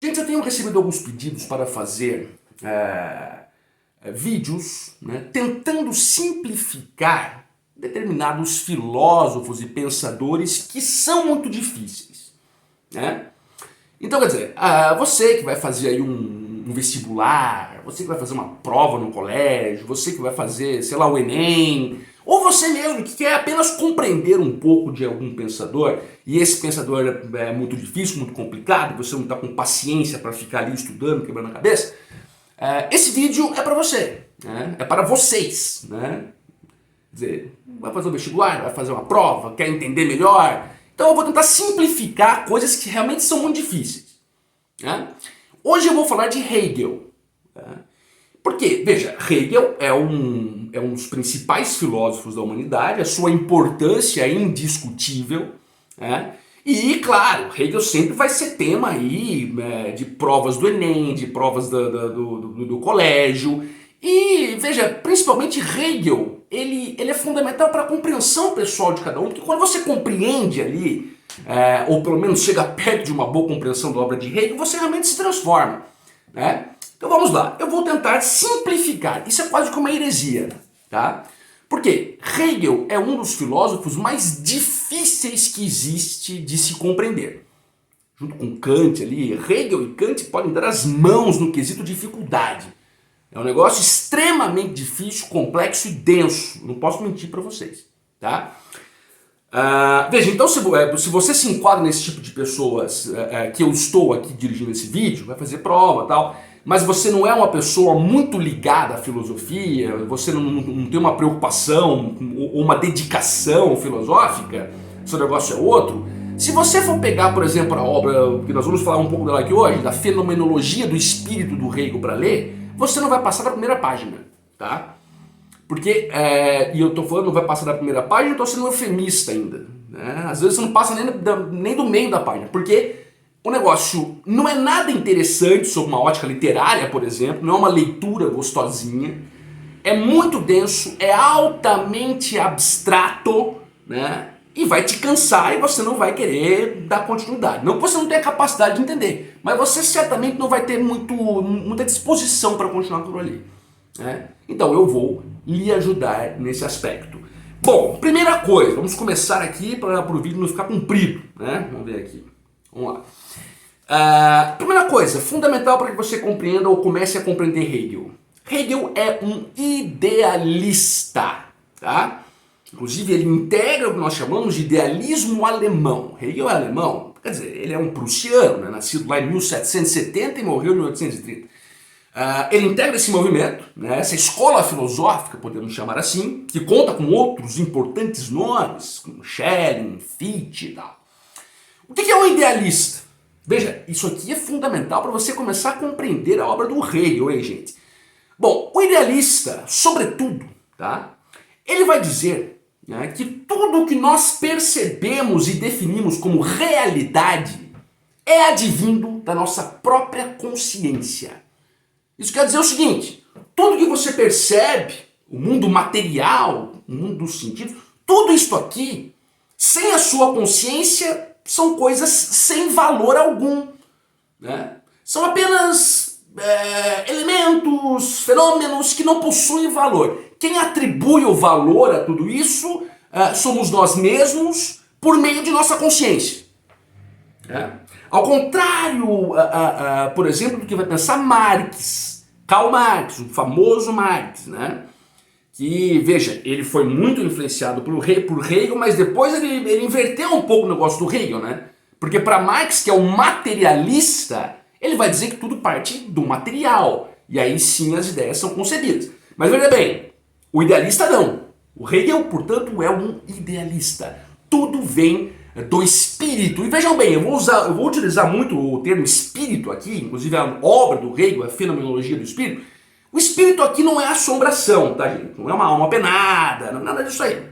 Gente, eu tenho recebido alguns pedidos para fazer vídeos, né, tentando simplificar determinados filósofos e pensadores que são muito difíceis, né? Então, quer dizer, você que vai fazer aí um vestibular, você que vai fazer uma prova no colégio, você que vai fazer, sei lá, o Enem, ou você mesmo que quer apenas compreender um pouco de algum pensador, e esse pensador é muito difícil, muito complicado, você não está com paciência para ficar ali estudando, quebrando a cabeça, esse vídeo é para você, né? É para vocês, né? Quer dizer, vai fazer um vestibular, vai fazer uma prova, quer entender melhor. Então eu vou tentar simplificar coisas que realmente são muito difíceis, né? Hoje eu vou falar de Hegel. Tá? Porque, veja, Hegel é um dos principais filósofos da humanidade, a sua importância é indiscutível, né? E, claro, Hegel sempre vai ser tema aí, de provas do Enem, de provas do colégio. E, veja, principalmente Hegel, ele é fundamental para a compreensão pessoal de cada um, porque quando você compreende ali, ou pelo menos chega perto de uma boa compreensão da obra de Hegel, você realmente se transforma, né? Então vamos lá, eu vou tentar simplificar, isso é quase como uma heresia, tá? Porque Hegel é um dos filósofos mais difíceis que existe de se compreender. Junto com Kant ali, Hegel e Kant podem dar as mãos no quesito dificuldade. É um negócio extremamente difícil, complexo e denso. Não posso mentir para vocês, tá? Veja, então se você se enquadra nesse tipo de pessoas que eu estou aqui dirigindo esse vídeo, vai fazer prova e tal, mas você não é uma pessoa muito ligada à filosofia, você não tem uma preocupação ou uma dedicação filosófica, seu negócio é outro. Se você for pegar, por exemplo, a obra, que nós vamos falar um pouco dela aqui hoje, da Fenomenologia do Espírito do Hegel para ler, você não vai passar da primeira página, tá? Porque, e eu tô falando não vai passar da primeira página, eu tô sendo eufemista ainda, né? Às vezes você não passa nem do meio da página, porque o negócio não é nada interessante sob uma ótica literária, por exemplo, não é uma leitura gostosinha, é muito denso, é altamente abstrato, né? E vai te cansar e você não vai querer dar continuidade. Não que você não tenha capacidade de entender, mas você certamente não vai ter muita disposição para continuar aquilo ali, né? Então eu vou lhe ajudar nesse aspecto. Bom, primeira coisa, vamos começar aqui para o vídeo não ficar comprido, né? Vamos ver aqui. Vamos lá. Primeira coisa, fundamental para que você compreenda ou comece a compreender Hegel. Hegel é um idealista, tá? Inclusive ele integra o que nós chamamos de idealismo alemão. Hegel é alemão, quer dizer, ele é um prussiano, né? Nascido lá em 1770 e morreu em 1830. Ele integra esse movimento, né? Essa escola filosófica, podemos chamar assim, que conta com outros importantes nomes, como Schelling, Fichte e tal. O que é um idealista? Veja, isso aqui é fundamental para você começar a compreender a obra do Hegel, hein, gente? Bom, o idealista, sobretudo, tá? Ele vai dizer, né, que tudo o que nós percebemos e definimos como realidade é advindo da nossa própria consciência. Isso quer dizer o seguinte, tudo que você percebe, o mundo material, o mundo dos sentidos, tudo isso aqui, sem a sua consciência, são coisas sem valor algum, né? São apenas elementos, fenômenos que não possuem valor. Quem atribui o valor a tudo isso somos nós mesmos por meio de nossa consciência. Ao contrário, por exemplo, do que vai pensar Marx, Karl Marx, o famoso Marx, né? Que, veja, ele foi muito influenciado por Hegel, mas depois ele inverteu um pouco o negócio do Hegel, né? Porque para Marx, que é um materialista, ele vai dizer que tudo parte do material, e aí sim as ideias são concebidas. Mas veja bem, o idealista não. O Hegel, portanto, é um idealista. Tudo vem do espírito. E vejam bem, eu vou utilizar muito o termo espírito aqui, inclusive a obra do Hegel, a Fenomenologia do Espírito. O espírito aqui não é assombração, tá, gente? Não é uma alma penada, não é nada disso aí.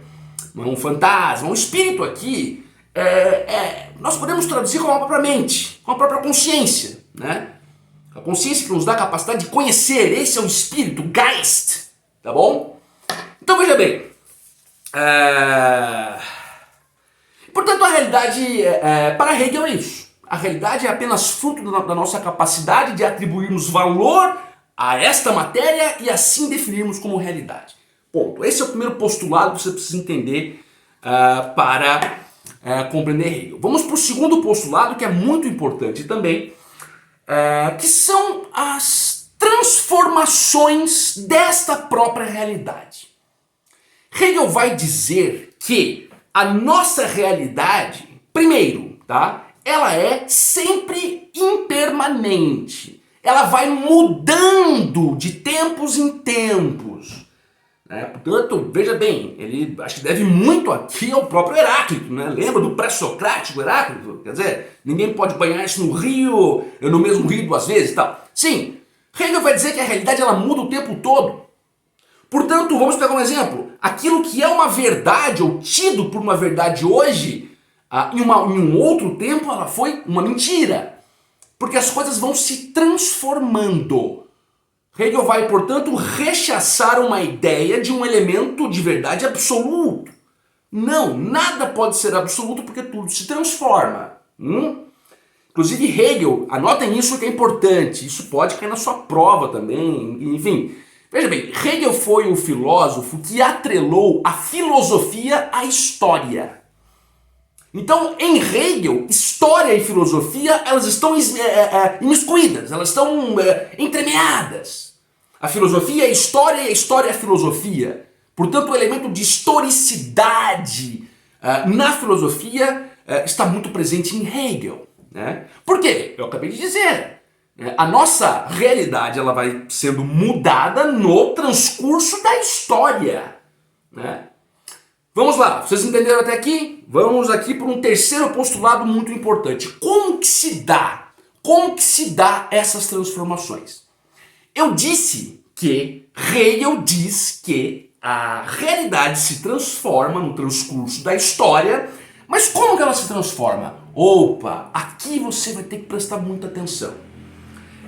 Não é um fantasma. O espírito aqui, nós podemos traduzir como a própria mente, com a própria consciência, né? A consciência que nos dá a capacidade de conhecer, esse é o espírito, o Geist, tá bom? Então veja bem, portanto a realidade para Hegel é isso. A realidade é apenas fruto da nossa capacidade de atribuirmos valor a esta matéria e assim definirmos como realidade. Ponto. Esse é o primeiro postulado que você precisa entender para compreender Hegel. Vamos para o segundo postulado, que é muito importante também, que são as transformações desta própria realidade. Hegel vai dizer que a nossa realidade, primeiro, tá, ela é sempre impermanente. Ela vai mudando de tempos em tempos. Portanto, veja bem, ele acho que deve muito aqui ao próprio Heráclito, né? Lembra do pré-socrático Heráclito? Quer dizer, ninguém pode banhar isso no rio, no mesmo rio duas vezes e tal. Sim, Hegel vai dizer que a realidade ela muda o tempo todo. Portanto, vamos pegar um exemplo. Aquilo que é uma verdade ou tido por uma verdade hoje, em um outro tempo ela foi uma mentira. Porque as coisas vão se transformando. Hegel vai, portanto, rechaçar uma ideia de um elemento de verdade absoluto. Não, nada pode ser absoluto porque tudo se transforma. Inclusive Hegel, anotem isso que é importante, isso pode cair na sua prova também, enfim. Veja bem, Hegel foi o filósofo que atrelou a filosofia à história. Então, em Hegel, história e filosofia, elas estão imiscuídas, elas estão entremeadas. A filosofia é a história e a história é a filosofia. Portanto, o elemento de historicidade na filosofia está muito presente em Hegel. Né? Por quê? Eu acabei de dizer. A nossa realidade ela vai sendo mudada no transcurso da história. Né? Vamos lá, vocês entenderam até aqui? Vamos aqui para um terceiro postulado muito importante. Como que se dá? Como que se dá essas transformações? Eu disse que Hegel diz que a realidade se transforma no transcurso da história, mas como que ela se transforma? Opa, aqui você vai ter que prestar muita atenção.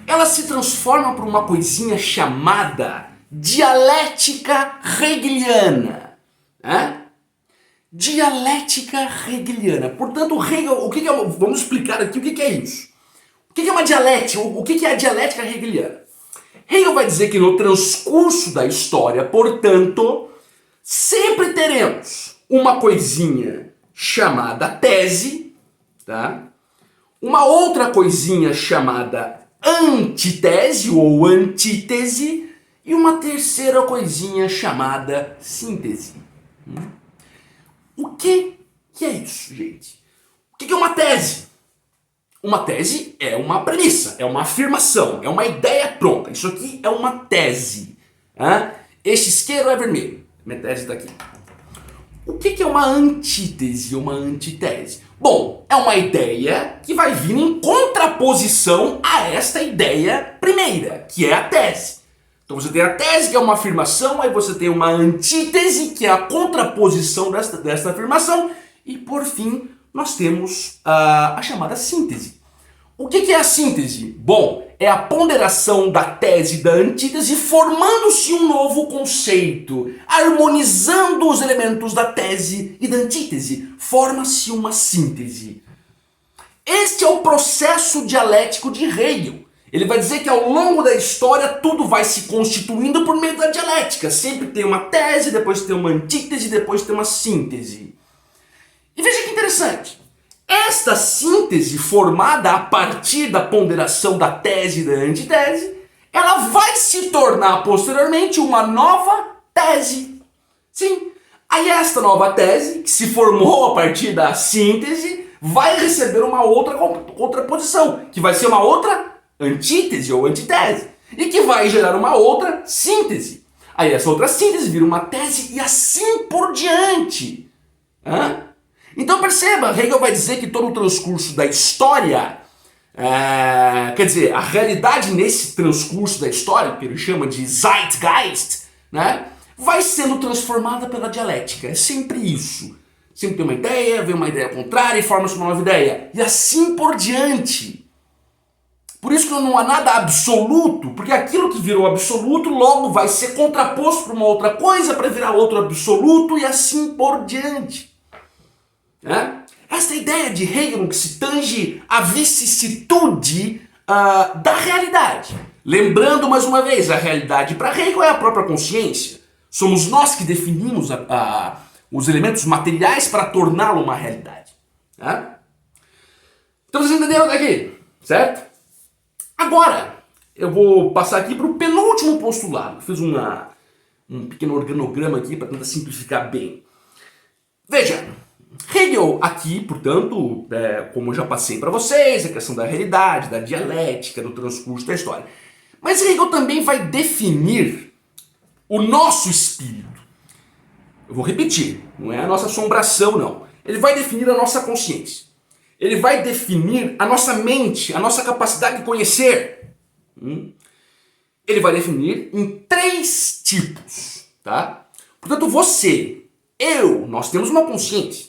Ela se transforma por uma coisinha chamada dialética hegeliana. Né? Dialética hegeliana. Portanto, Hegel, o que é, vamos explicar aqui o que é isso. O que é uma dialética? O que é a dialética hegeliana? Hegel vai dizer que no transcurso da história, portanto, sempre teremos uma coisinha chamada tese, tá? Uma outra coisinha chamada antitese ou antítese e uma terceira coisinha chamada síntese. O que é isso, gente? O que é uma tese? Uma tese é uma premissa, é uma afirmação, é uma ideia pronta. Isso aqui é uma tese. Este isqueiro é vermelho. Minha tese está aqui. O que é uma antítese ou uma antitese? Bom, é uma ideia que vai vir em contraposição a esta ideia primeira, que é a tese. Então você tem a tese, que é uma afirmação, aí você tem uma antítese, que é a contraposição desta afirmação, e por fim nós temos a chamada síntese. O que é a síntese? Bom, é a ponderação da tese e da antítese formando-se um novo conceito, harmonizando os elementos da tese e da antítese, forma-se uma síntese. Este é o processo dialético de Hegel. Ele vai dizer que ao longo da história tudo vai se constituindo por meio da dialética. Sempre tem uma tese, depois tem uma antítese, depois tem uma síntese. E veja que interessante. Esta síntese formada a partir da ponderação da tese e da antitese, ela vai se tornar posteriormente uma nova tese. Sim. Aí esta nova tese, que se formou a partir da síntese, vai receber uma outra contraposição, que vai ser uma outra antítese ou antitese, e que vai gerar uma outra síntese. Aí essa outra síntese vira uma tese e assim por diante. Então perceba, Hegel vai dizer que todo o transcurso da história, quer dizer, a realidade nesse transcurso da história, que ele chama de Zeitgeist, né, vai sendo transformada pela dialética. É sempre isso. Sempre tem uma ideia, vem uma ideia contrária e forma-se uma nova ideia. E assim por diante. Por isso que não há nada absoluto, porque aquilo que virou absoluto logo vai ser contraposto para uma outra coisa para virar outro absoluto e assim por diante. essa ideia de Hegel que se tange a vicissitude da realidade. Lembrando mais uma vez, a realidade para Hegel é a própria consciência. Somos nós que definimos os elementos materiais para torná-lo uma realidade. Tá? Então vocês entenderam daqui, certo? Agora, eu vou passar aqui para o penúltimo postulado. Fiz um pequeno organograma aqui para tentar simplificar bem. Veja, Hegel aqui, portanto, como eu já passei para vocês, a questão da realidade, da dialética, do transcurso da história. Mas Hegel também vai definir o nosso espírito. Eu vou repetir, não é a nossa assombração, não. Ele vai definir a nossa consciência. Ele vai definir a nossa mente, a nossa capacidade de conhecer. Ele vai definir em 3 tipos, tá? Portanto, você, eu, nós temos uma consciência.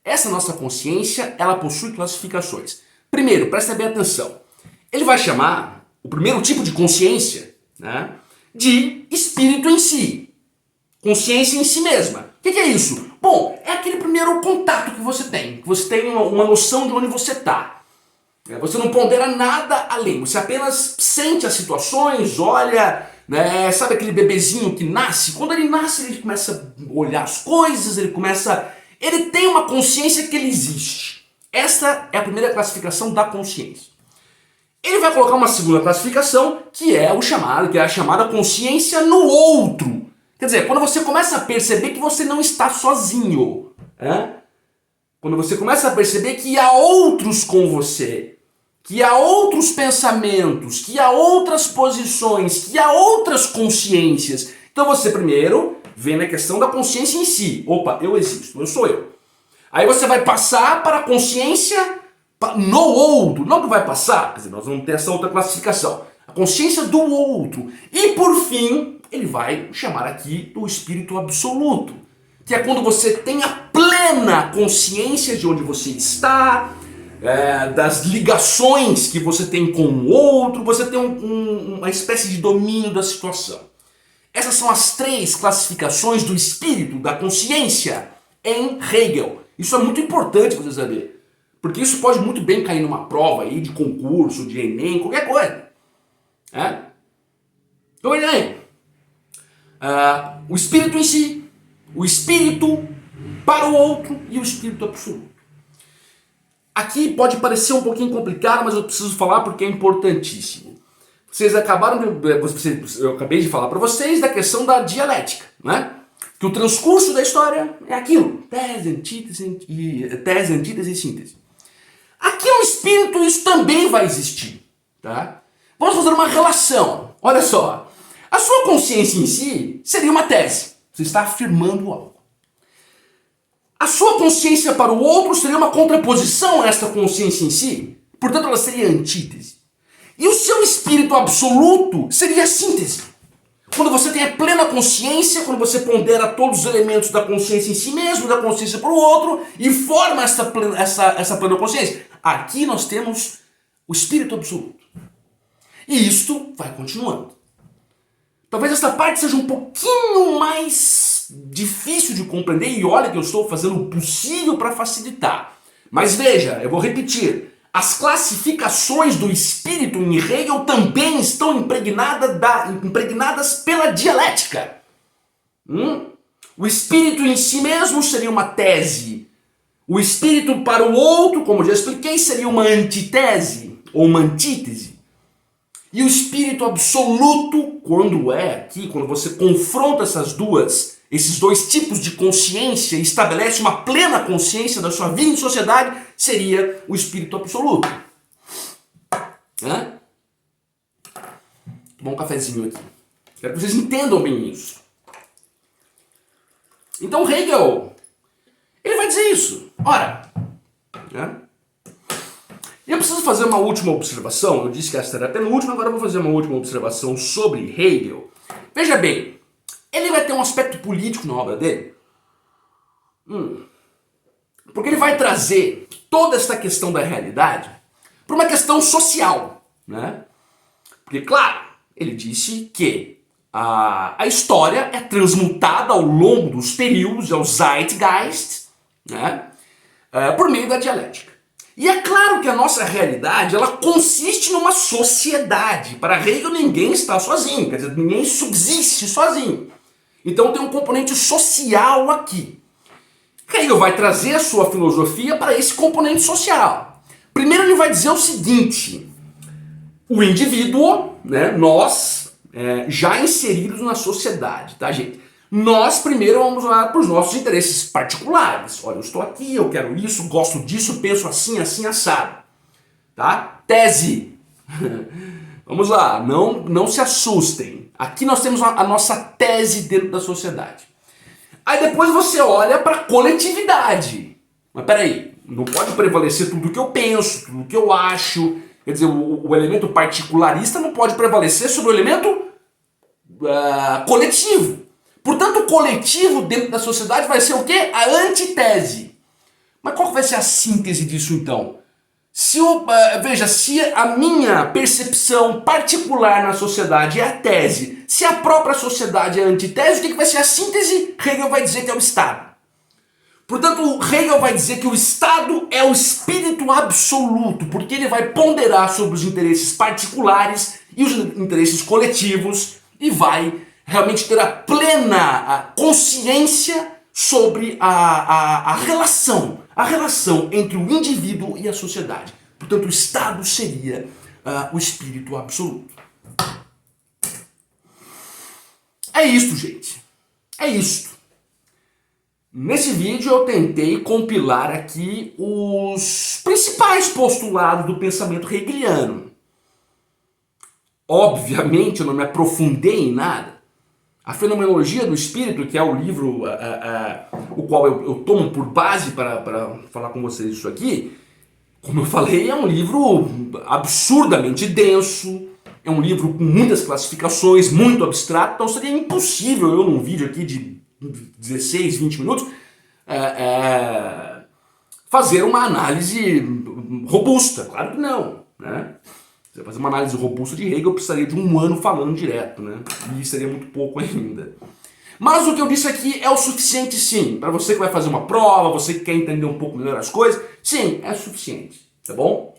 Essa nossa consciência, ela possui classificações. Primeiro, presta bem atenção. Ele vai chamar o primeiro tipo de consciência, né, de espírito em si. Consciência em si mesma. O que é isso? Bom, é aquele primeiro contato que você tem uma noção de onde você está. Você não pondera nada além, você apenas sente as situações, olha, né, sabe aquele bebezinho que nasce? Quando ele nasce, ele começa a olhar as coisas, ele tem uma consciência que ele existe. Essa é a primeira classificação da consciência. Ele vai colocar uma segunda classificação, que é a chamada consciência no outro. Quer dizer, quando você começa a perceber que você não está sozinho. Quando você começa a perceber que há outros com você, que há outros pensamentos, que há outras posições, que há outras consciências. Então você primeiro vê na questão da consciência em si. Opa, eu existo, eu sou eu. Aí você vai passar para a consciência no outro. Não que vai passar, quer dizer, nós vamos ter essa outra classificação. A consciência do outro. E por fim, ele vai chamar aqui do espírito absoluto. Que é quando você tem a plena consciência de onde você está, das ligações que você tem com o outro, você tem uma espécie de domínio da situação. Essas são as 3 classificações do espírito, da consciência, em Hegel. Isso é muito importante você saber. Porque isso pode muito bem cair numa prova aí de concurso, de Enem, qualquer coisa. Então, Enem, o espírito em si, o espírito para o outro e o espírito absoluto. Aqui pode parecer um pouquinho complicado, mas eu preciso falar porque é importantíssimo. Eu acabei de falar para vocês da questão da dialética, né? Que o transcurso da história é aquilo, tese, antítese e síntese. Aqui no espírito isso também vai existir, tá? Vamos fazer uma relação. Olha só, a sua consciência em si seria uma tese. Você está afirmando algo. A sua consciência para o outro seria uma contraposição a esta consciência em si. Portanto, ela seria antítese. E o seu espírito absoluto seria a síntese. Quando você tem a plena consciência, quando você pondera todos os elementos da consciência em si mesmo, da consciência para o outro, e forma essa plena consciência. Aqui nós temos o espírito absoluto. E isto vai continuando. Talvez essa parte seja um pouquinho mais difícil de compreender, e olha que eu estou fazendo o possível para facilitar. Mas veja, eu vou repetir. As classificações do espírito em Hegel também estão impregnadas pela dialética. O espírito em si mesmo seria uma tese. O espírito para o outro, como eu já expliquei, seria uma antitese ou uma antítese. E o espírito absoluto, quando você confronta esses dois tipos de consciência e estabelece uma plena consciência da sua vida em sociedade, seria o espírito absoluto. Tomar um cafezinho aqui. Quero que vocês entendam bem isso. Então Hegel, ele vai dizer isso. Ora, eu preciso fazer uma última observação. Eu disse que esta era a penúltima, agora eu vou fazer uma última observação sobre Hegel. Veja bem, ele vai ter um aspecto político na obra dele. Porque ele vai trazer toda esta questão da realidade para uma questão social, né? Porque, claro, ele disse que a história é transmutada ao longo dos períodos, é o Zeitgeist, né? por meio da dialética. E é claro que a nossa realidade, ela consiste numa sociedade. Para Hegel, ninguém está sozinho, quer dizer, ninguém subsiste sozinho. Então tem um componente social aqui. Hegel vai trazer a sua filosofia para esse componente social. Primeiro ele vai dizer o seguinte: o indivíduo, né, nós, já inseridos na sociedade, tá, gente? Nós primeiro vamos lá para os nossos interesses particulares. Olha, eu estou aqui, eu quero isso, gosto disso, penso assim, assim, assado. Tá? Tese. Vamos lá, não se assustem. Aqui nós temos a nossa tese dentro da sociedade. Aí depois você olha para a coletividade. Mas peraí, não pode prevalecer tudo que eu penso, tudo que eu acho. Quer dizer, o elemento particularista não pode prevalecer sobre o elemento coletivo. Portanto, o coletivo dentro da sociedade vai ser o quê? A antitese. Mas qual vai ser a síntese disso então? Veja, se a minha percepção particular na sociedade é a tese, se a própria sociedade é a antitese, o que vai ser a síntese? Hegel vai dizer que é o Estado. Portanto, Hegel vai dizer que o Estado é o espírito absoluto, porque ele vai ponderar sobre os interesses particulares e os interesses coletivos e vai realmente ter a plena consciência sobre a relação entre o indivíduo e a sociedade. Portanto, o Estado seria o espírito absoluto. É isto, gente. É isto. Nesse vídeo eu tentei compilar aqui os principais postulados do pensamento hegeliano. Obviamente eu não me aprofundei em nada. A Fenomenologia do Espírito, que é o livro o qual eu tomo por base para falar com vocês isso aqui, como eu falei, é um livro absurdamente denso, é um livro com muitas classificações, muito abstrato, então seria impossível eu num vídeo aqui de 16, 20 minutos fazer uma análise robusta. Claro que não, né? Se fazer uma análise robusta de Hegel, eu precisaria de 1 ano falando direto, né? E seria muito pouco ainda. Mas o que eu disse aqui é o suficiente, sim. Para você que vai fazer uma prova, você que quer entender um pouco melhor as coisas, sim, é suficiente, tá bom?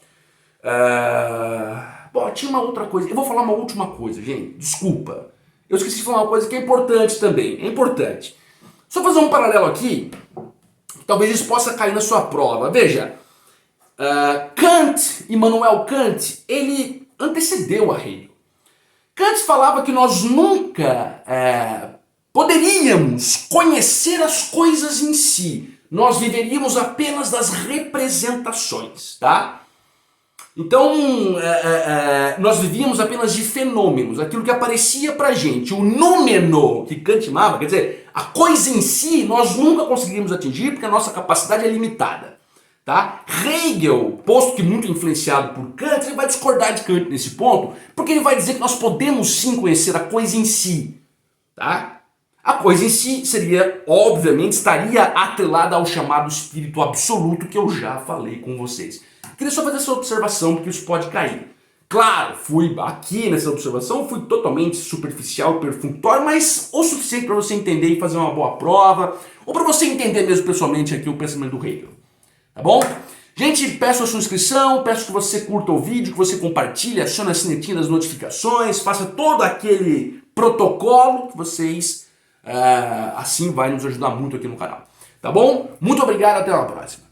Bom, tinha uma outra coisa. Eu vou falar uma última coisa, gente. Desculpa. Eu esqueci de falar uma coisa que é importante também. É importante. Só fazer um paralelo aqui. Talvez isso possa cair na sua prova. Veja. Kant, Immanuel Kant, ele antecedeu a Hegel. Kant falava que nós nunca poderíamos conhecer as coisas em si. Nós viveríamos apenas das representações, tá? Então, nós vivíamos apenas de fenômenos, aquilo que aparecia pra gente. O númeno que Kant chamava, quer dizer, a coisa em si, nós nunca conseguiríamos atingir porque a nossa capacidade é limitada. Tá? Hegel, posto que muito influenciado por Kant, ele vai discordar de Kant nesse ponto, porque ele vai dizer que nós podemos sim conhecer a coisa em si. Tá? A coisa em si seria, obviamente, estaria atrelada ao chamado espírito absoluto que eu já falei com vocês. Queria só fazer essa observação, porque isso pode cair. Claro, fui aqui nessa observação, fui totalmente superficial, perfunctório, mas o suficiente para você entender e fazer uma boa prova, ou para você entender mesmo pessoalmente aqui o pensamento do Hegel. Tá bom? Gente, peço a sua inscrição, peço que você curta o vídeo, que você compartilhe, acione a sinetinha das notificações, faça todo aquele protocolo que vocês assim vai nos ajudar muito aqui no canal. Tá bom? Muito obrigado, até a próxima.